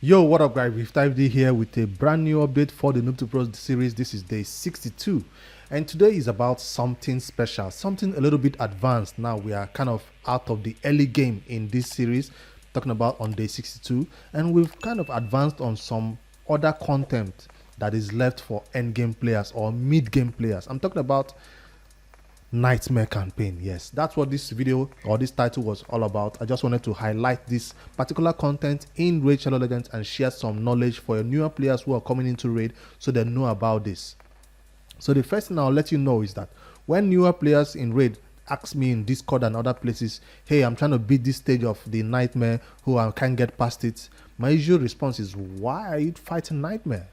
Yo, what up, guys? With 5D here with a brand new update for the Noob to Pros series. This is day 62, and today is about something special, something a little bit advanced. Now we are kind of out of the early game in this series, talking about on day 62, and we've kind of advanced on some other content that is left for end game players or mid game players. I'm talking about Nightmare campaign. Yes, that's what this video or this title was all about. I just wanted to highlight this particular content in Raid Shadow Legends and share some knowledge for your newer players who are coming into Raid so they know about this. So the first thing I'll let you know is that when newer players in Raid ask me in Discord and other places, hey, I'm trying to beat this stage of the Nightmare who I can't get past it, my usual response is, why are you fighting Nightmare?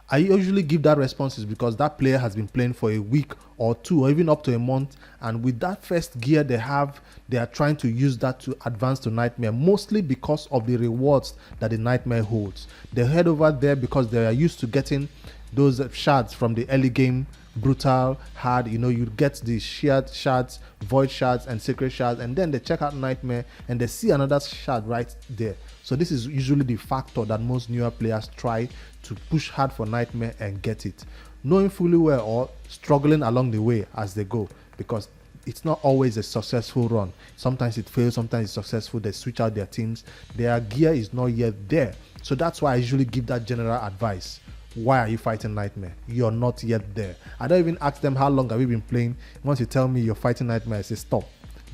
I usually give that responses because that player has been playing for a week or two or even up to a month, and with that first gear they have, they are trying to use that to advance to Nightmare, mostly because of the rewards that the Nightmare holds. They head over there because they are used to getting those shards from the early game, brutal, hard, you get the shared shards, void shards and sacred shards, and then they check out Nightmare and they see another shard right there. So this is usually the factor that most newer players try to push hard for Nightmare and get it, knowing fully well or struggling along the way as they go, because it's not always a successful run. Sometimes it fails, sometimes it's successful. They switch out their teams, their gear is not yet there. So that's why I usually give that general advice. Why are you fighting Nightmare? You're not yet there. I don't even ask them how long have you been playing. Once you tell me you're fighting Nightmare, I say stop,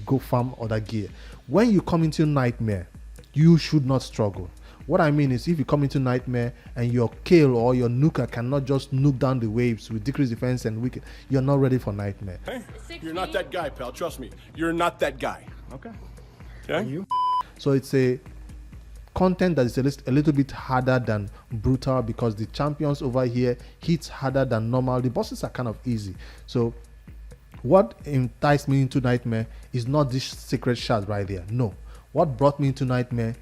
go farm other gear. When you come into Nightmare, you should not struggle. What I mean is, if you come into Nightmare and your Kale or your Nuka cannot just nuke down the waves with decreased defense and wicked, you're not ready for Nightmare. Hey, you're not that guy, pal. Trust me. You're not that guy. Okay. Okay? You? So it's a content that is a little bit harder than brutal because the champions over here hits harder than normal. The bosses are kind of easy. So what enticed me into Nightmare is not this secret shard right there. No. What brought me into Nightmare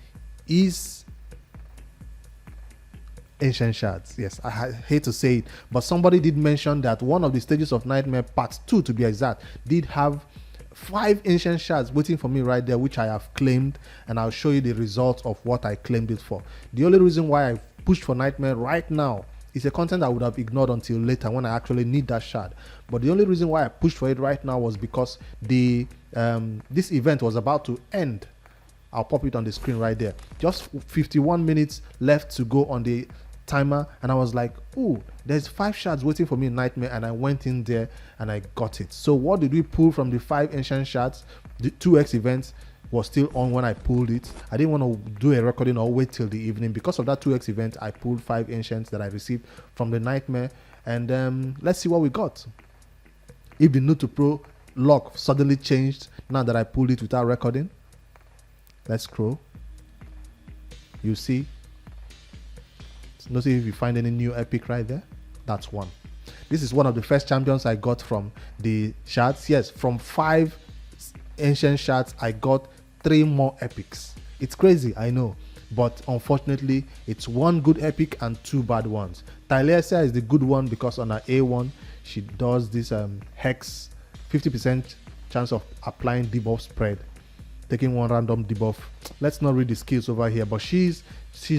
is ancient shards. Yes, I hate to say it, but somebody did mention that one of the stages of Nightmare, part 2 to be exact, did have 5 ancient shards waiting for me right there, which I have claimed, and I'll show you the results of what I claimed it for. The only reason why I pushed for Nightmare right now is a content I would have ignored until later when I actually need that shard. But the only reason why I pushed for it right now was because the this event was about to end. I'll pop it on the screen right there. Just 51 minutes left to go on the timer, and I was like, ooh, there's 5 shards waiting for me in Nightmare, and I went in there and I got it. So what did we pull from the 5 ancient shards? The 2x event was still on when I pulled it. I didn't want to do a recording or wait till the evening. Because of that 2x event, I pulled 5 ancients that I received from the Nightmare, and let's see what we got. If the Noob to Pro lock suddenly changed now that I pulled it without recording, let's scroll. You see, notice if you find any new epic right there. That's one. This is one of the first champions I got from the shards. Yes, from 5 ancient shards I got 3 more epics. It's crazy, I know, but unfortunately it's 1 good epic and 2 bad ones. Tylesia is the good one because on her A1 she does this hex 50% chance of applying debuff spread, taking 1 random debuff. Let's not read the skills over here, but she's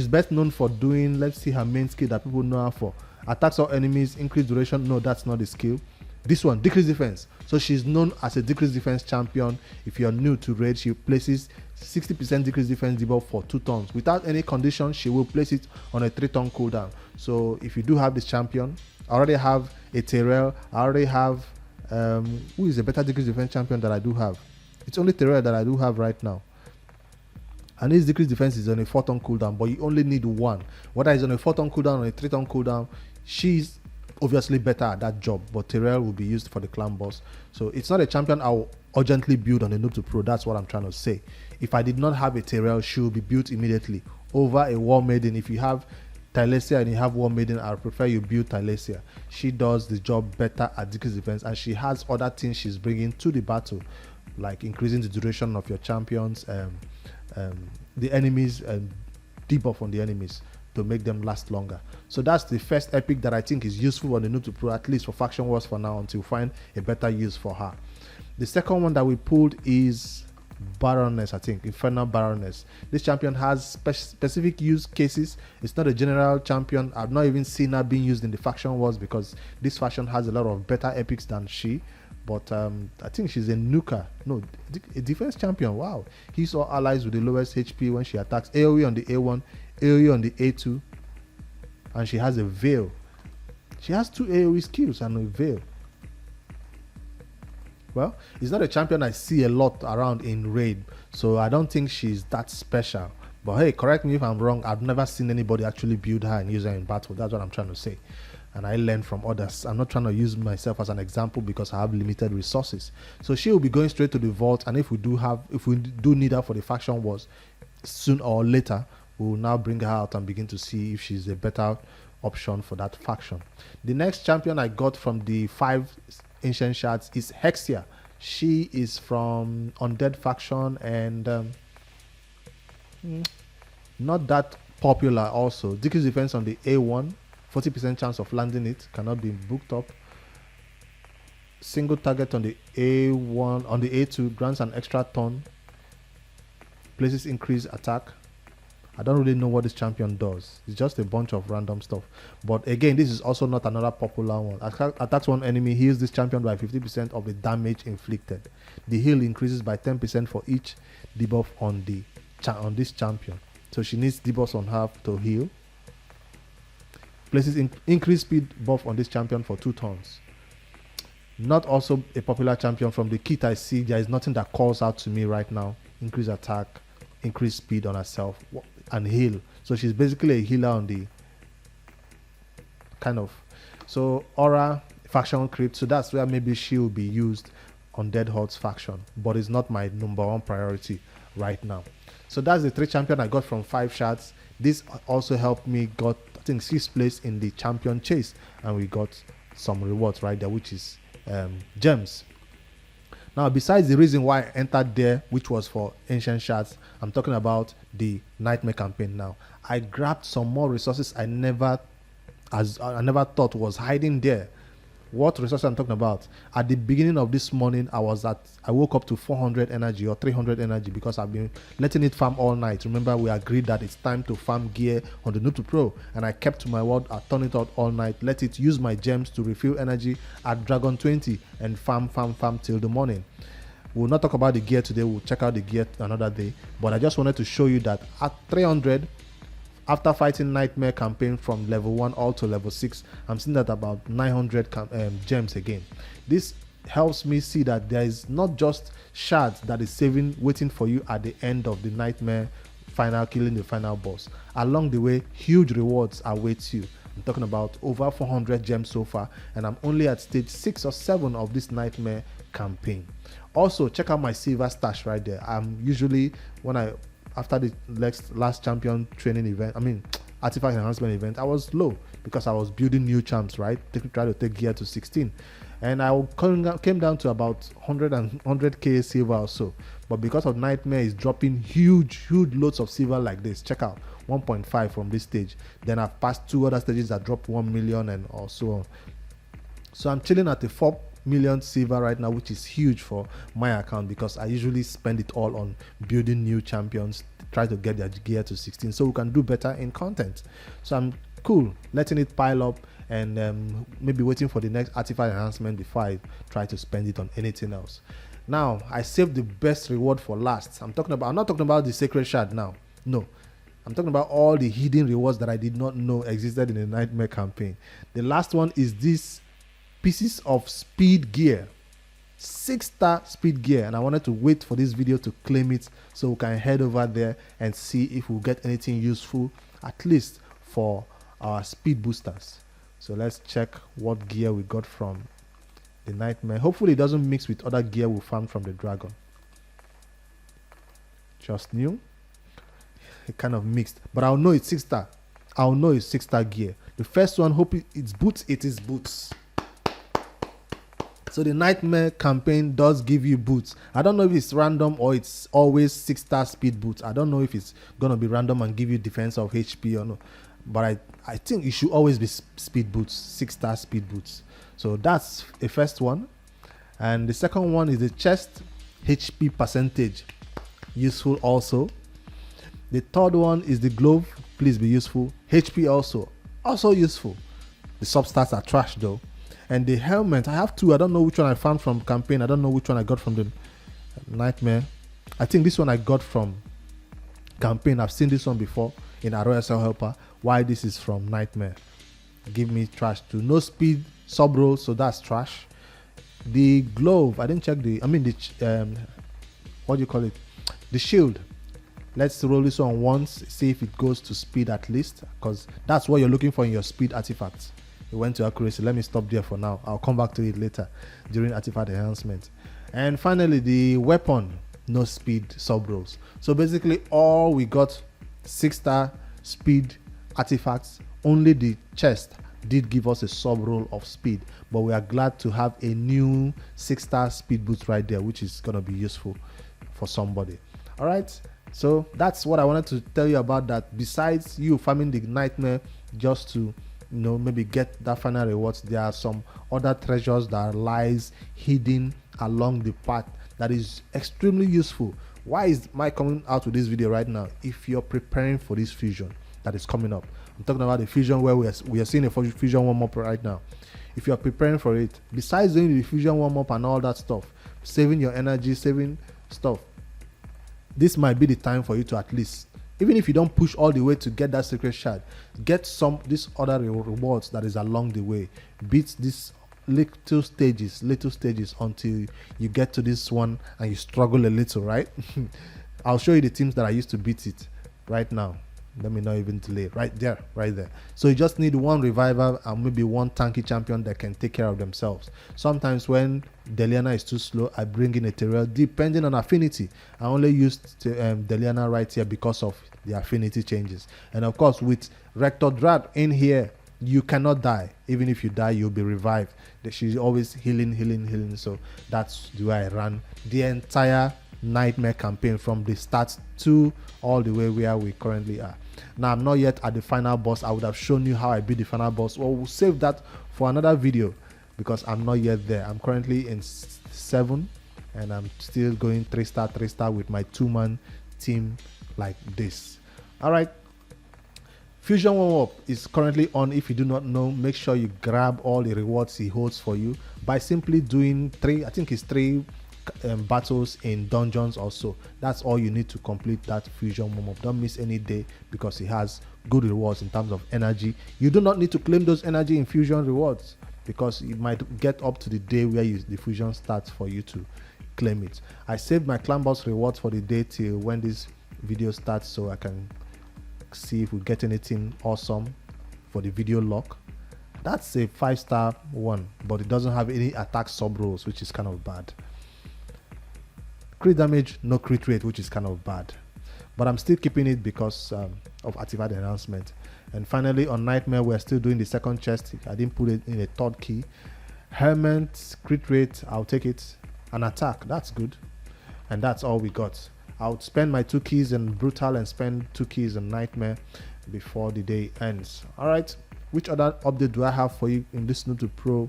best known for doing, let's see her main skill that people know her for. Attacks all enemies, increase duration. No, that's not the skill. This one, decrease defense. So she's known as a decrease defense champion. If you're new to Raid, she places 60% decrease defense debuff for 2 turns. Without any condition, she will place it on a 3-turn cooldown. So if you do have this champion, I already have a Terrell. I already have who is a better decrease defense champion that I do have. It's only Terrell that I do have right now. And his decreased defense is on a 4-turn cooldown, but you only need 1. Whether it's on a 4-turn cooldown or a 3-turn cooldown, she's obviously better at that job, but Terrell will be used for the clan boss. So it's not a champion I'll urgently build on a Noob to Pro. That's what I'm trying to say. If I did not have a Terrell, she will be built immediately over a War Maiden. If you have Tylesia and you have War Maiden, I prefer you build Tylesia. She does the job better at decreased defense, and she has other things she's bringing to the battle, like increasing the duration of your champions, the enemies, and debuff on the enemies to make them last longer. So that's the first epic that I think is useful on the Noob to Pro, at least for faction wars for now, until we find a better use for her. The second one that we pulled is Baroness, I think, Infernal Baroness. This champion has specific use cases. It's not a general champion. I've not even seen her being used in the faction wars because this faction has a lot of better epics than she. But I think she's a nuker. No, a defense champion. Wow. He's all allies with the lowest HP when she attacks. AoE on the A1, AoE on the A2. And she has a veil. She has 2 AoE skills and a veil. Well, it's not a champion I see a lot around in raid. So I don't think she's that special. But hey, correct me if I'm wrong. I've never seen anybody actually build her and use her in battle. That's what I'm trying to say. And I learn from others. I'm not trying to use myself as an example because I have limited resources. So she will be going straight to the vault, and if we do need her for the faction wars soon or later, we will now bring her out and begin to see if she's a better option for that faction. The next champion I got from the 5 ancient shards is Hexia. She is from Undead faction and not that popular also. Decrease defense on the A1. 40% chance of landing it, cannot be booked up. Single target on the A1, on the A2, grants an extra turn. Places increased attack. I don't really know what this champion does. It's just a bunch of random stuff. But again, this is also not another popular one. Attacks one enemy, heals this champion by 50% of the damage inflicted. The heal increases by 10% for each debuff on this champion. So she needs debuffs on her to heal. Places increased speed buff on this champion for 2 turns. Not also a popular champion from the kit I see. There is nothing that calls out to me right now. Increase attack, increase speed on herself, and heal. So she's basically a healer on the kind of. So aura, faction creep. So that's where maybe she will be used on Dead Horde's faction. But it's not my #1 priority right now. So that's the 3 champion I got from 5 shards. This also helped me got, I think, 6th place in the champion chase, and we got some rewards right there, which is gems. Now, besides the reason why I entered there, which was for ancient shards, I'm talking about the Nightmare campaign. Now, I grabbed some more resources I never thought was hiding there. What resources I'm talking about? At the beginning of this morning, I woke up to 400 energy or 300 energy because I've been letting it farm all night. Remember, we agreed that it's time to farm gear on the Noob to Pro, and I kept to my word. I turned it out all night, let it use my gems to refill energy at Dragon 20 and farm till the morning. We'll not talk about the gear today. We'll check out the gear another day. But I just wanted to show you that at 300, after fighting Nightmare campaign from level 1 all to level 6, I'm seeing that about 900 gems again. This helps me see that there is not just shards that is waiting for you at the end of the Nightmare killing the final boss. Along the way, huge rewards await you. I'm talking about over 400 gems so far, and I'm only at stage 6 or 7 of this Nightmare campaign. Also, check out my silver stash right there. I'm usually, after the last champion training event, artifact enhancement event, I was low because I was building new champs, right? Trying to take gear to 16. And I came down to about 100k silver or so. But because of Nightmare is dropping huge loads of silver like this. Check out 1.5 from this stage. Then I've passed 2 other stages that dropped 1 million and or so on. So I'm chilling at the 4 million silver right now, which is huge for my account because I usually spend it all on building new champions, try to get their gear to 16 so we can do better in content. So I'm cool letting it pile up and maybe waiting for the next artifact enhancement before I try to spend it on anything else. Now, I saved the best reward for last. I'm not talking about the sacred shard now. No. I'm talking about all the hidden rewards that I did not know existed in the Nightmare campaign. The last one is this pieces of speed gear, 6-star speed gear, and I wanted to wait for this video to claim it so we can head over there and see if we'll get anything useful, at least for our speed boosters. So let's check what gear we got from the Nightmare. Hopefully it doesn't mix with other gear we found from the Dragon. Just new. It kind of mixed, but I'll know it's 6-star. I'll know it's 6-star gear. The first one, hope it's boots. It is boots. So the Nightmare campaign does give you boots. I don't know if it's random or it's always 6-star speed boots. I don't know if it's gonna be random and give you defense of HP or no. But I think it should always be speed boots, 6-star speed boots. So that's the first one. And the second one is the chest HP percentage. useful also. The third one is the glove, please be useful. HP also useful. The substats are trash though. And the helmet, I have two. I don't know which one I found from campaign. I don't know which one I got from the nightmare. I think this one I got from campaign. I've seen this one before in ROSL helper. Why this is from nightmare? Give me trash too. No speed sub roll, so that's trash. The glove, I didn't check the what do you call it? The shield. Let's roll this one once, see if it goes to speed at least, because that's what you're looking for in your speed artifacts. It went to accuracy. Let me stop there for now. I'll come back to it later during artifact enhancement. And finally, the weapon, no speed sub rolls. So basically all we got 6-star speed artifacts. Only the chest did give us a sub roll of speed, but we are glad to have a new 6-star speed boost right there, which is going to be useful for somebody. All right, so that's what I wanted to tell you about that. Besides you farming the nightmare just to maybe get that final rewards, there are some other treasures that lies hidden along the path that is extremely useful. Why is my coming out with this video right now? If you're preparing for this fusion that is coming up, I'm talking about the fusion where we are seeing a fusion warm-up right now. If you're preparing for it, besides doing the fusion warm-up and all that stuff, saving your energy, saving stuff, this might be the time for you to at least, even if you don't push all the way to get that secret shard, get these other rewards that is along the way. Beat these little stages until you get to this one and you struggle a little, right? I'll show you the teams that I used to beat it right now. Let me not even delay. Right there. So you just need one reviver and maybe one tanky champion that can take care of themselves. Sometimes when Deliana is too slow, I bring in a Terrell depending on affinity. I only used Deliana right here because of the affinity changes. And of course with Rector Drab in here, you cannot die. Even if you die, you'll be revived. She's always healing. So that's the way I ran the entire nightmare campaign from the start to all the way where we currently are. Now I'm not yet at the final boss. I would have shown you how I beat the final boss. Well, we'll save that for another video because I'm not yet there. I'm currently in 7 and I'm still going 3-star with my 2-man team like this. All right, fusion warm-up is currently on. If you do not know, make sure you grab all the rewards he holds for you by simply doing 3 battles in dungeons also. That's all you need to complete that fusion warm-up. Don't miss any day because he has good rewards in terms of energy. You do not need to claim those energy in fusion rewards because it might get up to the day where the fusion starts for you to claim it. I saved my clan boss rewards for the day till when this video starts so I can see if we get anything awesome for the video lock. That's a 5-star one, but it doesn't have any attack sub rolls, which is kind of bad. Crit damage, no crit rate, which is kind of bad, but I'm still keeping it because of artifact enhancement. And finally on nightmare, we're still doing the second chest. I didn't put it in a third key. Helmet, crit rate, I'll take it. An attack, that's good. And that's all we got. I'll spend my 2 keys in brutal and spend 2 keys in nightmare before the day ends. All right, which other update do I have for you in this Noob to Pro?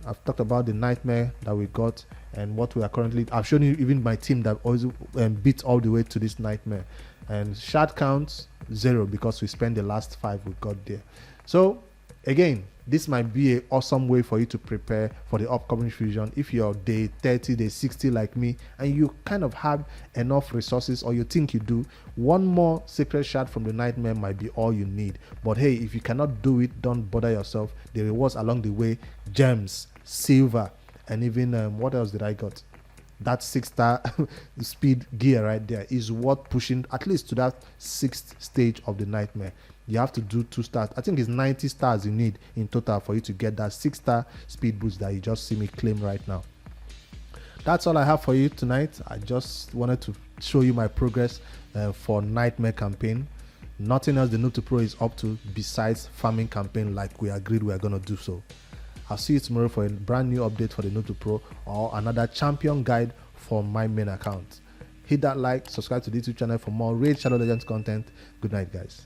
I've talked about the nightmare that we got and what we are currently. I've shown you even my team that always beat all the way to this nightmare. And shard counts 0 because we spent the last 5 we got there. So again, this might be an awesome way for you to prepare for the upcoming fusion. If you're day 30, day 60 like me, and you kind of have enough resources, or you think you do, one more secret shard from the nightmare might be all you need. But hey, if you cannot do it, don't bother yourself. The rewards along the way, gems, silver, and even what else did I got? That 6-star speed gear right there is worth pushing at least to that 6th stage of the nightmare. You have to do 2 stars. I think it's 90 stars you need in total for you to get that 6-star speed boost that you just see me claim right now. That's all I have for you tonight. I just wanted to show you my progress for nightmare campaign. Nothing else the Noob to Pro is up to besides farming campaign like we agreed we are going to do so. I'll see you tomorrow for a brand new update for the Noob to Pro or another champion guide for my main account. Hit that like, subscribe to the YouTube channel for more Raid Shadow Legends content. Good night, guys.